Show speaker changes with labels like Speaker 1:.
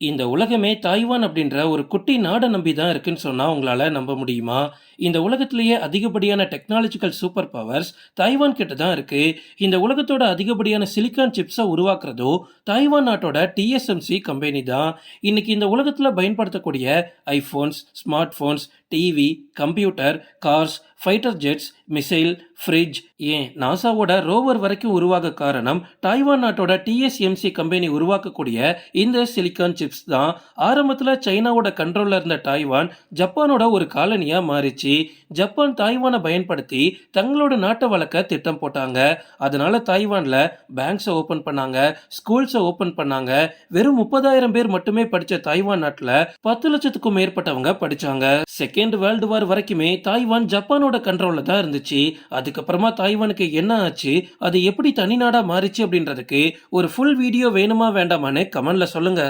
Speaker 1: இந்த உலகமே தாய்வான் அப்படின்ற ஒரு குட்டி நாட நம்பி தான் இருக்குன்னு சொன்னா உங்களால நம்ப முடியுமா? இந்த உலகத்திலேயே அதிகப்படியான டெக்னாலஜிக்கல் சூப்பர் பவர்ஸ் தாய்வான் கிட்ட தான் இருக்கு. இந்த உலகத்தோட அதிகப்படியான சிலிக்கான் சிப்ஸை உருவாக்குறதோ தாய்வான் நாட்டோட டிஎஸ்எம்சி கம்பெனி தான். இன்னைக்கு இந்த உலகத்துல பயன்படுத்தக்கூடிய iPhones, smart phones, TV, computer, cars, fighter ஜெட்ஸ், missile, fridge, ஏன் நாசாவோட ரோவர் வரைக்கும் உருவாக காரணம் டாய்வான் நாட்டோட டிஎஸ்எம்சி கம்பெனி உருவாக்கக்கூடிய இந்த சிலிக்கான் சிப்ஸ் தான். ஆரம்பத்துல சைனாவோட கண்ட்ரோல்ல இருந்த டாய்வான் ஜப்பானோட ஒரு காலனியா மாறிச்சு. ஜப்பான் தாய்வானை பயன்படுத்தி தங்களோட நாட்டை வளர்க்க திட்டம் போட்டாங்க. அதனால தாய்வான்ல பேங்க்ஸை ஓபன் பண்ணாங்க, ஸ்கூல்ஸை ஓபன் பண்ணாங்க. வெறும் 30,000 பேர் மட்டுமே படிச்ச தாய்வான் நாட்டுல 10 லட்சத்துக்கும் மேற்பட்டவங்க படிச்சாங்க. செகண்ட் வேர்ல்டு வார் வரைக்குமே தாய்வான் ஜப்பானோட கண்ட்ரோல்ல தான் இருந்துச்சு. அதுக்கப்புறமா தாய்வானுக்கு என்ன ஆச்சு, அது எப்படி தனி நாடா மாறிச்சு அப்படின்றதுக்கு ஒரு ஃபுல் வீடியோ வேணுமா வேண்டாமான்னு கமெண்ட்ல சொல்லுங்க.